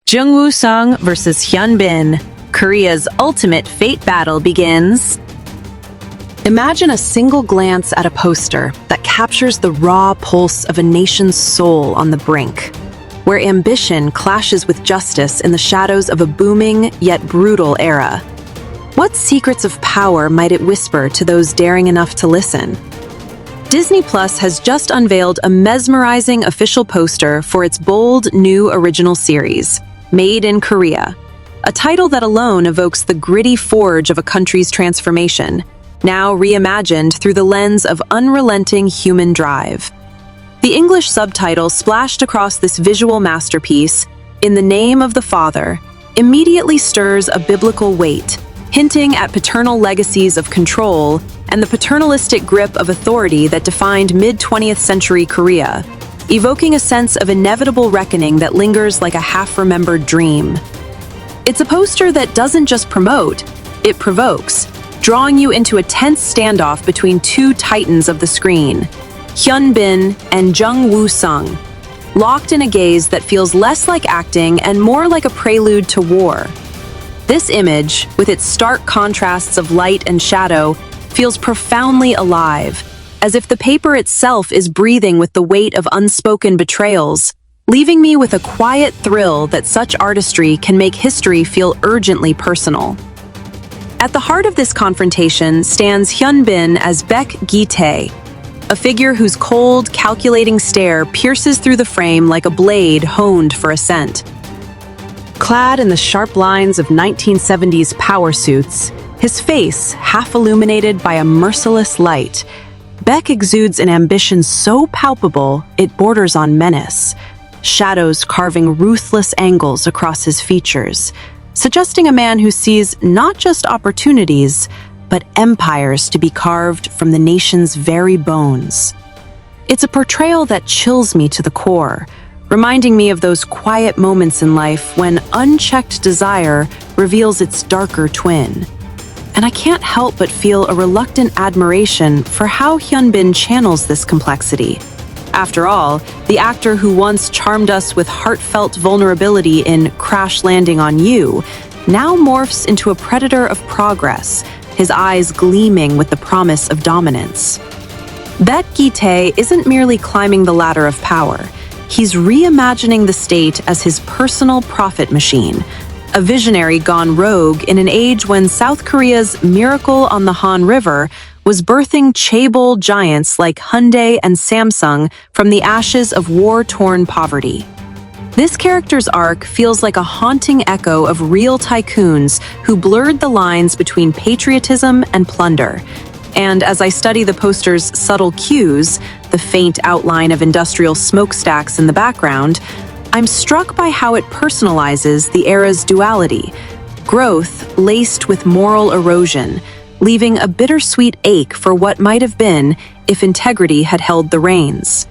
Jung Woo-sung versus Hyun Bin, Korea's ultimate fate battle begins. Imagine a single glance at a poster that captures the raw pulse of a nation's soul on the brink, where ambition clashes with justice in the shadows of a booming yet brutal era. What secrets of power might it whisper to those daring enough to listen? Disney Plus has just unveiled a mesmerizing official poster for its bold new original series, Made in Korea, a title that alone evokes the gritty forge of a country's transformation, now reimagined through the lens of unrelenting human drive. The English subtitle splashed across this visual masterpiece, "In the Name of the Father," immediately stirs a biblical weight, hinting at paternal legacies of control and the paternalistic grip of authority that defined mid-20th century Korea, evoking a sense of inevitable reckoning that lingers like a half-remembered dream. It's a poster that doesn't just promote, it provokes, drawing you into a tense standoff between two titans of the screen, Hyun Bin and Jung Woo-sung, locked in a gaze that feels less like acting and more like a prelude to war. This image, with its stark contrasts of light and shadow, feels profoundly alive, as if the paper itself is breathing with the weight of unspoken betrayals, leaving me with a quiet thrill that such artistry can make history feel urgently personal. At the heart of this confrontation stands Hyun Bin as Baek Gi-tae, a figure whose cold, calculating stare pierces through the frame like a blade honed for ascent. Clad in the sharp lines of 1970s power suits, his face half illuminated by a merciless light, Baek exudes an ambition so palpable it borders on menace, shadows carving ruthless angles across his features, suggesting a man who sees not just opportunities, but empires to be carved from the nation's very bones. It's a portrayal that chills me to the core, reminding me of those quiet moments in life when unchecked desire reveals its darker twin. And I can't help but feel a reluctant admiration for how Hyun Bin channels this complexity. After all, the actor who once charmed us with heartfelt vulnerability in Crash Landing on You now morphs into a predator of progress, his eyes gleaming with the promise of dominance. Baek Gi-tae isn't merely climbing the ladder of power. He's reimagining the state as his personal profit machine, a visionary gone rogue in an age when South Korea's Miracle on the Han River was birthing chaebol giants like Hyundai and Samsung from the ashes of war-torn poverty. This character's arc feels like a haunting echo of real tycoons who blurred the lines between patriotism and plunder. And as I study the poster's subtle cues, the faint outline of industrial smokestacks in the background, I'm struck by how it personalizes the era's duality, growth laced with moral erosion, leaving a bittersweet ache for what might have been if integrity had held the reins.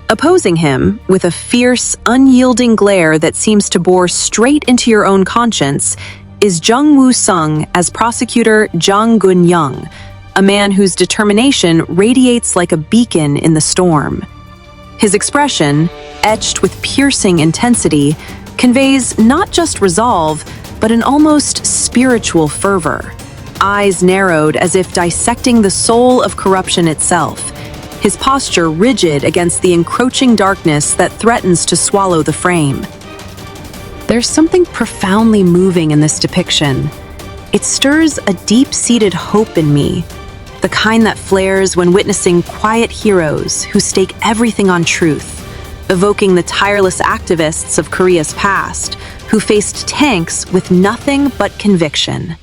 Opposing him, with a fierce, unyielding glare that seems to bore straight into your own conscience, is Jung Woo-sung as prosecutor Jang Gun-young, a man whose determination radiates like a beacon in the storm. His expression, etched with piercing intensity, conveys not just resolve, but an almost spiritual fervor. Eyes narrowed as if dissecting the soul of corruption itself, his posture rigid against the encroaching darkness that threatens to swallow the frame. There's something profoundly moving in this depiction. It stirs a deep-seated hope in me, the kind that flares when witnessing quiet heroes who stake everything on truth, evoking the tireless activists of Korea's past who faced tanks with nothing but conviction.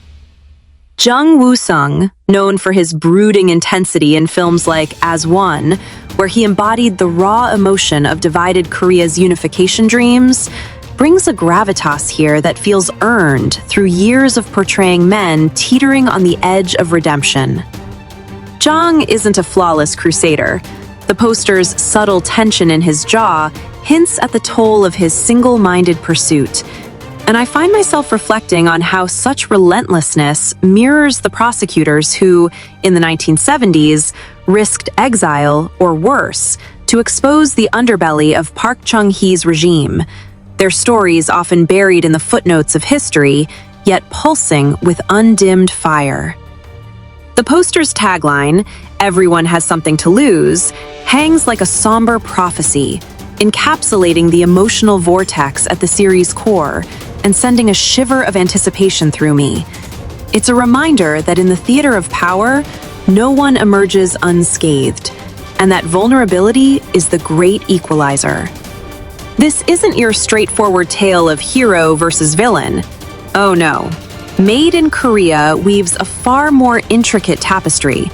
Jung Woo-sung, known for his brooding intensity in films like As One, where he embodied the raw emotion of divided Korea's unification dreams, brings a gravitas here that feels earned through years of portraying men teetering on the edge of redemption. Jung isn't a flawless crusader. The poster's subtle tension in his jaw hints at the toll of his single-minded pursuit, and I find myself reflecting on how such relentlessness mirrors the prosecutors who, in the 1970s, risked exile, or worse, to expose the underbelly of Park Chung-hee's regime. their stories often buried in the footnotes of history, yet pulsing with undimmed fire. The poster's tagline, "Everyone has something to lose," hangs like a somber prophecy, encapsulating the emotional vortex at the series' core and sending a shiver of anticipation through me. It's a reminder that in the theater of power, no one emerges unscathed, and that vulnerability is the great equalizer. This isn't your straightforward tale of hero versus villain. Oh no. Made in Korea weaves a far more intricate tapestry,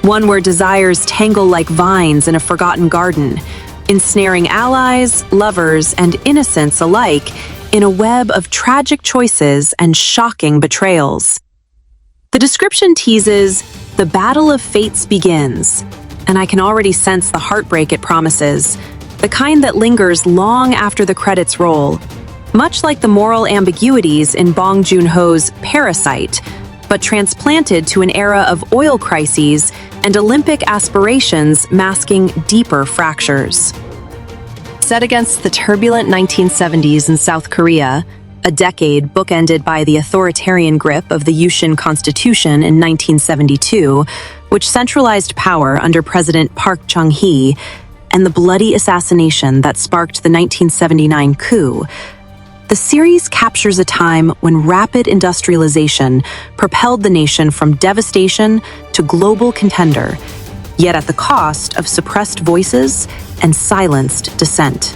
one where desires tangle like vines in a forgotten garden, ensnaring allies, lovers, and innocents alike in a web of tragic choices and shocking betrayals. The description teases, "The battle of fates begins," and I can already sense the heartbreak it promises, the kind that lingers long after the credits roll, much like the moral ambiguities in Bong Joon-ho's Parasite, but transplanted to an era of oil crises and Olympic aspirations masking deeper fractures. Set against the turbulent 1970s in South Korea, a decade bookended by the authoritarian grip of the ye-jin Constitution in 1972, which centralized power under President Park Chung-hee, and the bloody assassination that sparked the 1979 coup, the series captures a time when rapid industrialization propelled the nation from devastation to global contender, yet at the cost of suppressed voices and silenced dissent.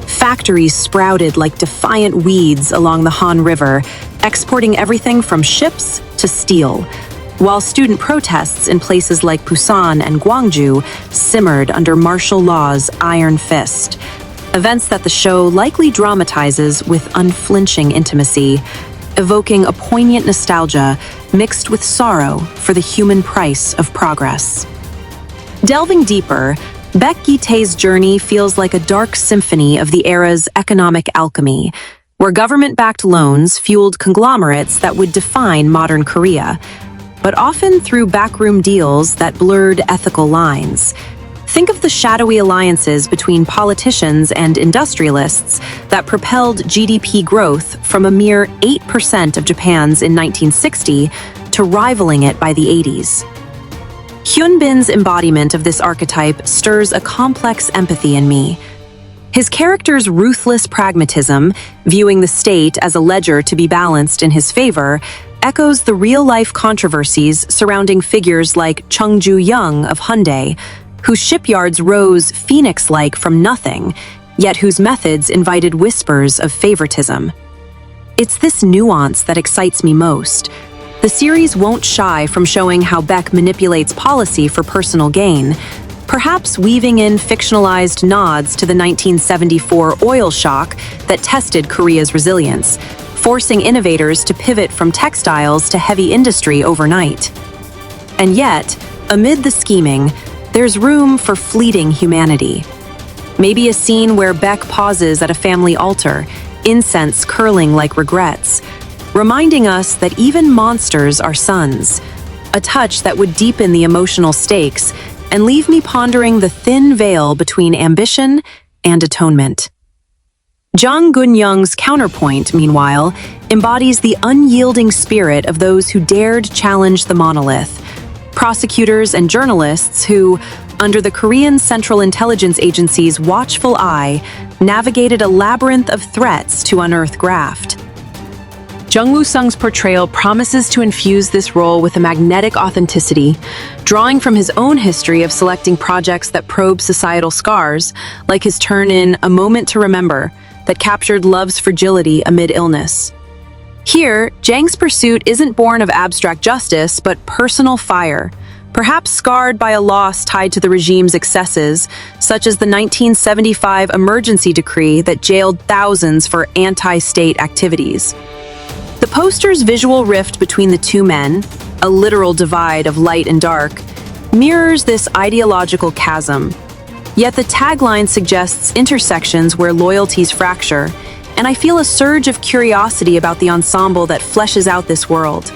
Factories sprouted like defiant weeds along the Han River, exporting everything from ships to steel, while student protests in places like Busan and Gwangju simmered under martial law's iron fist. Events that the show likely dramatizes with unflinching intimacy, evoking a poignant nostalgia mixed with sorrow for the human price of progress. Delving deeper, Baek Gi-tae's journey feels like a dark symphony of the era's economic alchemy, where government-backed loans fueled conglomerates that would define modern Korea, but often through backroom deals that blurred ethical lines. Think of the shadowy alliances between politicians and industrialists that propelled GDP growth from a mere 8% of Japan's in 1960 to rivaling it by the 80s. Hyun Bin's embodiment of this archetype stirs a complex empathy in me. His character's ruthless pragmatism, viewing the state as a ledger to be balanced in his favor, echoes the real-life controversies surrounding figures like Chung Ju-young of Hyundai, whose shipyards rose phoenix-like from nothing, yet whose methods invited whispers of favoritism. It's this nuance that excites me most. The series won't shy from showing how Baek manipulates policy for personal gain, perhaps weaving in fictionalized nods to the 1974 oil shock that tested Korea's resilience, forcing innovators to pivot from textiles to heavy industry overnight. And yet, amid the scheming, there's room for fleeting humanity. Maybe a scene where Baek pauses at a family altar, incense curling like regrets, reminding us that even monsters are sons, a touch that would deepen the emotional stakes and leave me pondering the thin veil between ambition and atonement. Jung Gun-young's counterpoint, meanwhile, embodies the unyielding spirit of those who dared challenge the monolith, prosecutors and journalists who, under the Korean Central Intelligence Agency's watchful eye, navigated a labyrinth of threats to unearth graft. Jung Woo-sung's portrayal promises to infuse this role with a magnetic authenticity, drawing from his own history of selecting projects that probe societal scars, like his turn in A Moment to Remember, that captured love's fragility amid illness. Here, Jang's pursuit isn't born of abstract justice, but personal fire, perhaps scarred by a loss tied to the regime's excesses, such as the 1975 emergency decree that jailed thousands for anti-state activities. The poster's visual rift between the two men, a literal divide of light and dark, mirrors this ideological chasm. Yet the tagline suggests intersections where loyalties fracture, and I feel a surge of curiosity about the ensemble that fleshes out this world.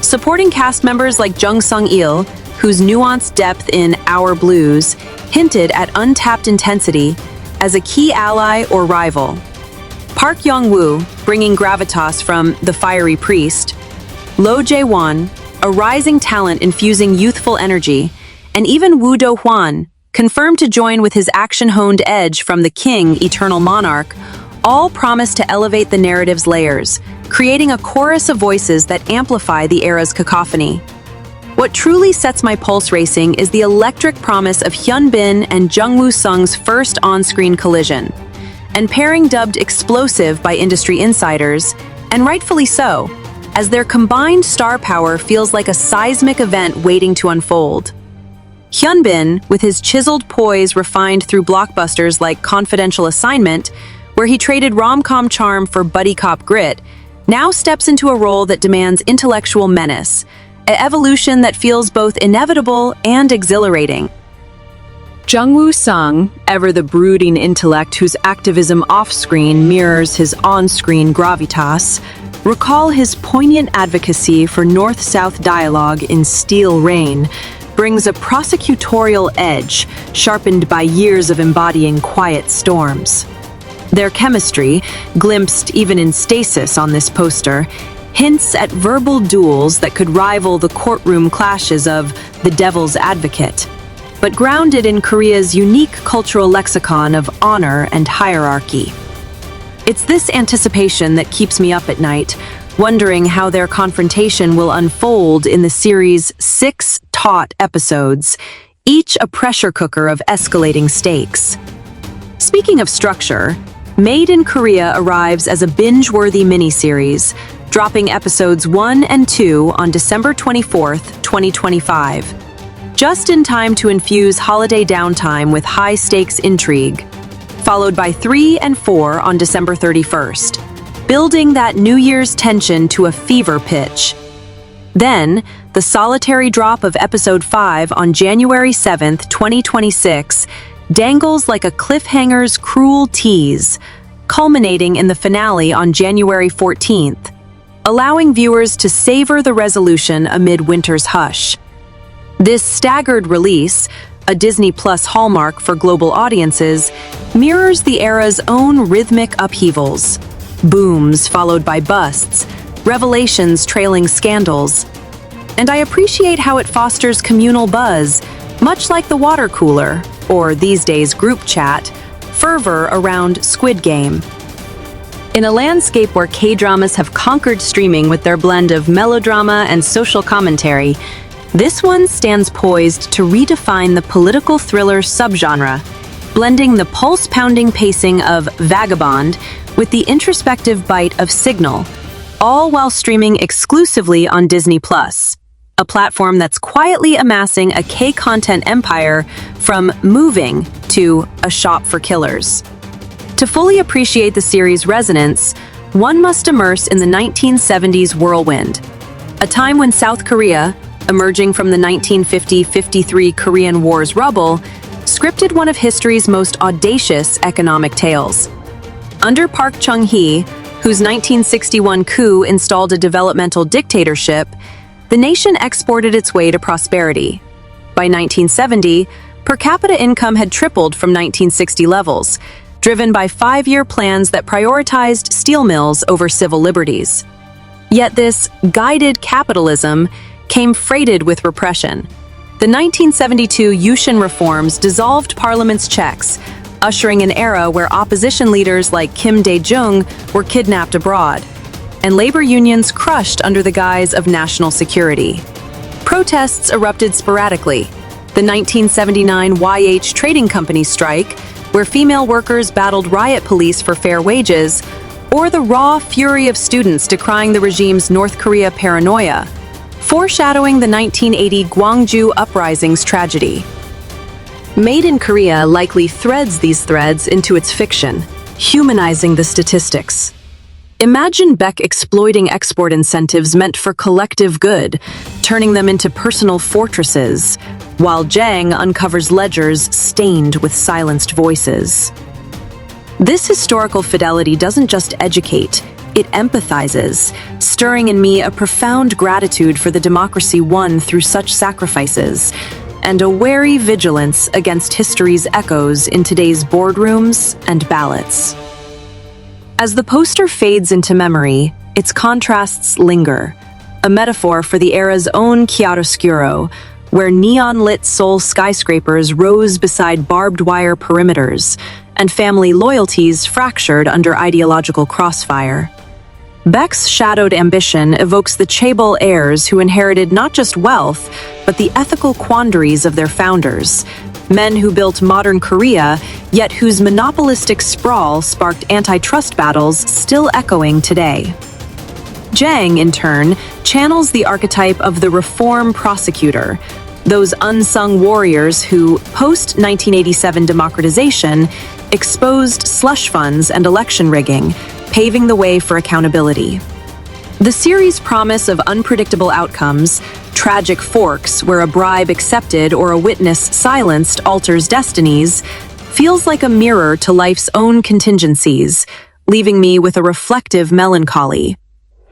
Supporting cast members like Jung Sung-il, whose nuanced depth in Our Blues hinted at untapped intensity, as a key ally or rival. Park Yong-woo, bringing gravitas from The Fiery Priest, Lo Jae-won, a rising talent infusing youthful energy, and even Woo Do-hwan, confirmed to join with his action-honed edge from The King, Eternal Monarch, all promise to elevate the narrative's layers, creating a chorus of voices that amplify the era's cacophony. What truly sets my pulse racing is the electric promise of Hyun Bin and Jung Woo-sung's first on-screen collision, and pairing dubbed explosive by industry insiders, and rightfully so, as their combined star power feels like a seismic event waiting to unfold. Hyun Bin, with his chiseled poise refined through blockbusters like Confidential Assignment, where he traded rom-com charm for buddy cop grit, now steps into a role that demands intellectual menace, an evolution that feels both inevitable and exhilarating. Jung Woo-sung, ever the brooding intellect whose activism off-screen mirrors his on-screen gravitas, recall his poignant advocacy for North-South dialogue in Steel Rain, brings a prosecutorial edge sharpened by years of embodying quiet storms. Their chemistry, glimpsed even in stasis on this poster, hints at verbal duels that could rival the courtroom clashes of The Devil's Advocate, but grounded in Korea's unique cultural lexicon of honor and hierarchy. It's this anticipation that keeps me up at night, wondering how their confrontation will unfold in the series' 6 taut episodes, each a pressure cooker of escalating stakes. Speaking of structure, Made in Korea arrives as a binge-worthy miniseries, dropping episodes 1 and 2 on December 24th, 2025. Just in time to infuse holiday downtime with high-stakes intrigue, followed by 3 and 4 on December 31st, building that New Year's tension to a fever pitch. Then, the solitary drop of episode 5 on January 7th, 2026, dangles like a cliffhanger's cruel tease, culminating in the finale on January 14th, allowing viewers to savor the resolution amid winter's hush. This staggered release, a Disney Plus hallmark for global audiences, mirrors the era's own rhythmic upheavals, booms followed by busts, revelations trailing scandals. And I appreciate how it fosters communal buzz, much like the water cooler, or these days group chat, fervor around Squid Game. In a landscape where K-dramas have conquered streaming with their blend of melodrama and social commentary, this one stands poised to redefine the political thriller subgenre, blending the pulse-pounding pacing of Vagabond with the introspective bite of Signal, all while streaming exclusively on Disney Plus, a platform that's quietly amassing a K-content empire from Moving to a shop for killers. To fully appreciate the series' resonance, one must immerse in the 1970s whirlwind, a time when South Korea, emerging from the 1950-53 Korean War's rubble, scripted one of history's most audacious economic tales. Under Park Chung-hee, whose 1961 coup installed a developmental dictatorship, the nation exported its way to prosperity. By 1970, per capita income had tripled from 1960 levels, driven by 5-year plans that prioritized steel mills over civil liberties. Yet this guided capitalism came freighted with repression. The 1972 Yushin reforms dissolved parliament's checks, ushering an era where opposition leaders like Kim Dae-jung were kidnapped abroad, and labor unions crushed under the guise of national security. Protests erupted sporadically. The 1979 YH Trading Company strike, where female workers battled riot police for fair wages, or the raw fury of students decrying the regime's North Korea paranoia, foreshadowing the 1980 Gwangju uprising's tragedy. Made in Korea likely threads these threads into its fiction, humanizing the statistics. Imagine Baek exploiting export incentives meant for collective good, turning them into personal fortresses, while Jang uncovers ledgers stained with silenced voices. This historical fidelity doesn't just educate, it empathizes, stirring in me a profound gratitude for the democracy won through such sacrifices, and a wary vigilance against history's echoes in today's boardrooms and ballots. As the poster fades into memory, its contrasts linger, a metaphor for the era's own chiaroscuro, where neon-lit Seoul skyscrapers rose beside barbed wire perimeters, and family loyalties fractured under ideological crossfire. Baek's shadowed ambition evokes the chaebol heirs who inherited not just wealth, but the ethical quandaries of their founders, men who built modern Korea, yet whose monopolistic sprawl sparked antitrust battles still echoing today. Jung, in turn, channels the archetype of the reform prosecutor, those unsung warriors who, post-1987 democratization, exposed slush funds and election rigging, paving the way for accountability. The series' promise of unpredictable outcomes, tragic forks where a bribe accepted or a witness silenced alters destinies, feels like a mirror to life's own contingencies, leaving me with a reflective melancholy.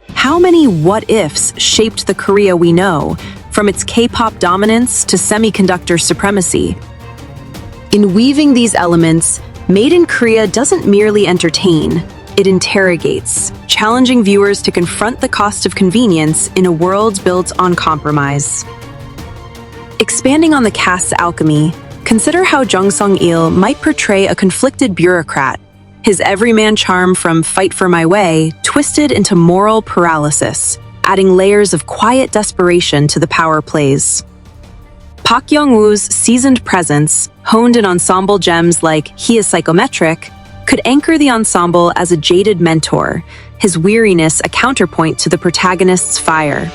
How many what-ifs shaped the Korea we know, from its K-pop dominance to semiconductor supremacy? In weaving these elements, Made in Korea doesn't merely entertain, it interrogates, challenging viewers to confront the cost of convenience in a world built on compromise. Expanding on the cast's alchemy, consider how Jung Sung-il might portray a conflicted bureaucrat, his everyman charm from Fight for My Way twisted into moral paralysis, adding layers of quiet desperation to the power plays. Park Young-woo's seasoned presence, honed in ensemble gems like He is Psychometric, could anchor the ensemble as a jaded mentor, his weariness a counterpoint to the protagonist's fire.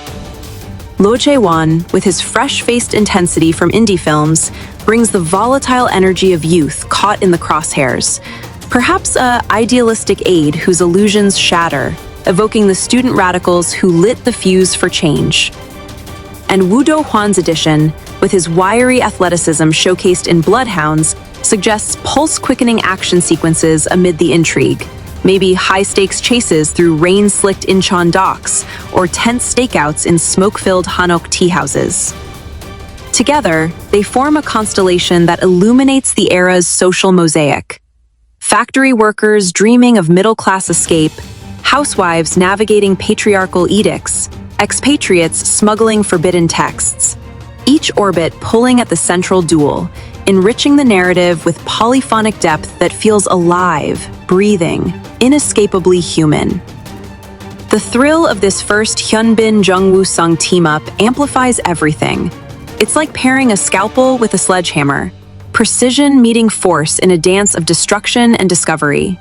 Ro Jae-won, with his fresh-faced intensity from indie films, brings the volatile energy of youth caught in the crosshairs, perhaps a idealistic aide whose illusions shatter, evoking the student radicals who lit the fuse for change. And Woo Do-hwan's edition, with his wiry athleticism showcased in Bloodhounds, suggests pulse-quickening action sequences amid the intrigue, maybe high-stakes chases through rain-slicked Incheon docks, or tense stakeouts in smoke-filled Hanok tea houses. Together, they form a constellation that illuminates the era's social mosaic. Factory workers dreaming of middle-class escape, housewives navigating patriarchal edicts, expatriates smuggling forbidden texts. Each orbit pulling at the central duel, enriching the narrative with polyphonic depth that feels alive, breathing, inescapably human. The thrill of this first Hyun-bin-Jung-woo-sung team-up amplifies everything. It's like pairing a scalpel with a sledgehammer, precision meeting force in a dance of destruction and discovery.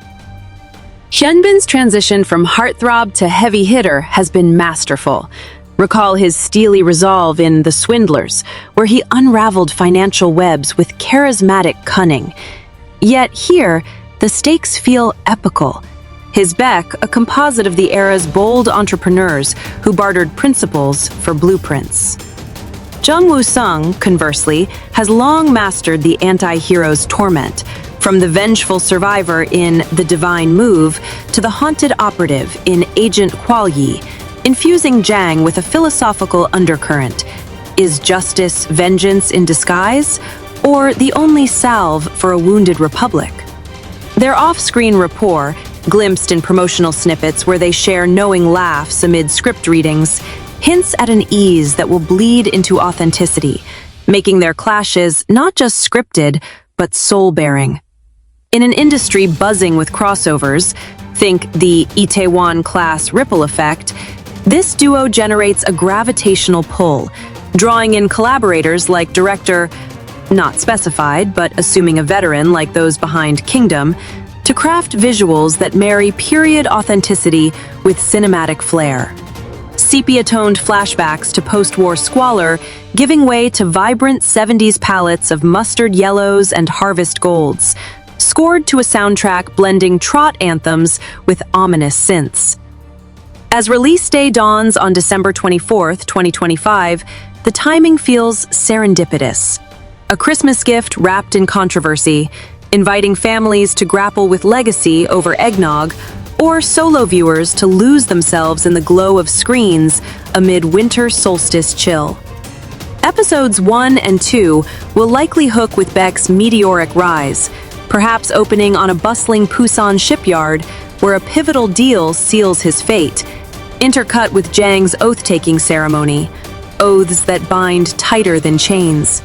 Hyunbin's transition from heartthrob to heavy hitter has been masterful. Recall his steely resolve in The Swindlers, where he unraveled financial webs with charismatic cunning. Yet here, the stakes feel epical. His Baek, a composite of the era's bold entrepreneurs who bartered principles for blueprints. Jung Woo-sung, conversely, has long mastered the anti-hero's torment, from the vengeful survivor in The Divine Move to the haunted operative in Agent Kwal-yi, infusing Jang with a philosophical undercurrent. Is justice vengeance in disguise, or the only salve for a wounded republic? Their off-screen rapport, glimpsed in promotional snippets where they share knowing laughs amid script readings, hints at an ease that will bleed into authenticity, making their clashes not just scripted, but soul-bearing. In an industry buzzing with crossovers, think the Itaewon-class ripple effect, this duo generates a gravitational pull, drawing in collaborators like director, not specified, but assuming a veteran like those behind Kingdom, to craft visuals that marry period authenticity with cinematic flair. Sepia-toned flashbacks to post-war squalor, giving way to vibrant 70s palettes of mustard yellows and harvest golds, scored to a soundtrack blending trot anthems with ominous synths. As release day dawns on December 24th, 2025, the timing feels serendipitous. A Christmas gift wrapped in controversy, inviting families to grapple with legacy over eggnog, or solo viewers to lose themselves in the glow of screens amid winter solstice chill. Episodes 1 and 2 will likely hook with Baek's meteoric rise, perhaps opening on a bustling Busan shipyard, where a pivotal deal seals his fate, intercut with Jang's oath-taking ceremony, oaths that bind tighter than chains.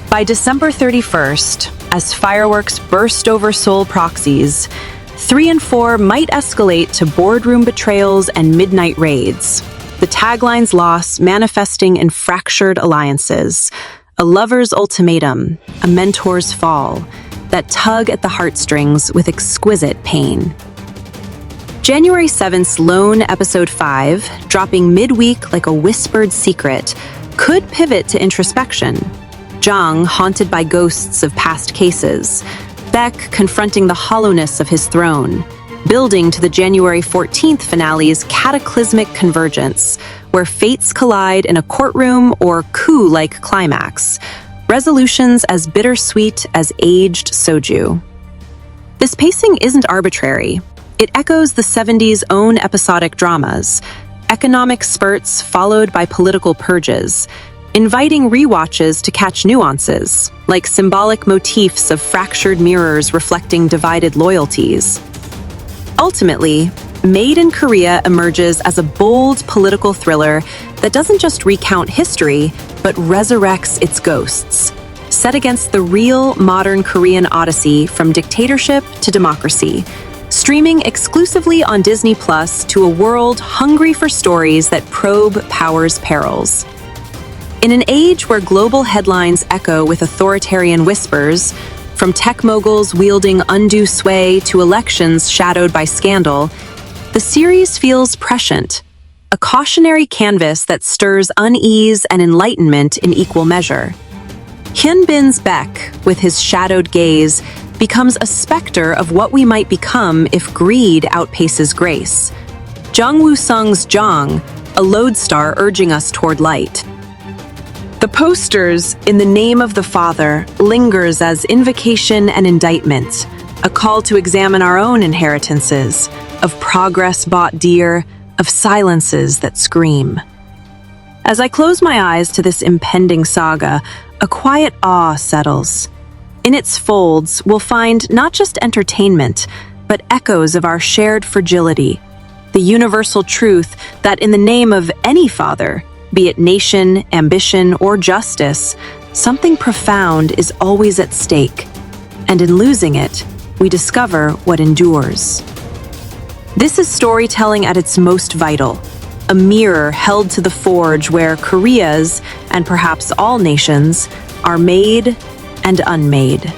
By December 31st, as fireworks burst over Seoul proxies, 3 and 4 might escalate to boardroom betrayals and midnight raids. The tagline's loss manifesting in fractured alliances, a lover's ultimatum, a mentor's fall, that tug at the heartstrings with exquisite pain. January 7th's lone episode 5, dropping midweek like a whispered secret, could pivot to introspection. Jung haunted by ghosts of past cases, Baek confronting the hollowness of his throne, building to the January 14th finale's cataclysmic convergence, where fates collide in a courtroom or coup-like climax, resolutions as bittersweet as aged soju. This pacing isn't arbitrary. It echoes the 70s' own episodic dramas, economic spurts followed by political purges, inviting rewatches to catch nuances, like symbolic motifs of fractured mirrors reflecting divided loyalties. Ultimately, Made in Korea emerges as a bold political thriller that doesn't just recount history, but resurrects its ghosts, set against the real modern Korean odyssey from dictatorship to democracy, streaming exclusively on Disney Plus to a world hungry for stories that probe power's perils. In an age where global headlines echo with authoritarian whispers, from tech moguls wielding undue sway to elections shadowed by scandal, the series feels prescient, a cautionary canvas that stirs unease and enlightenment in equal measure. Hyun Bin's Baek, with his shadowed gaze, becomes a specter of what we might become if greed outpaces grace. Jung Woo-sung's Jong, a lodestar urging us toward light. The posters, In the Name of the Father, lingers as invocation and indictment, a call to examine our own inheritances, of progress bought dear, of silences that scream. As I close my eyes to this impending saga, a quiet awe settles. In its folds, we'll find not just entertainment, but echoes of our shared fragility, the universal truth that in the name of any father, be it nation, ambition, or justice, something profound is always at stake, and in losing it, we discover what endures. This is storytelling at its most vital, a mirror held to the forge where Korea's, and perhaps all nations, are made and unmade.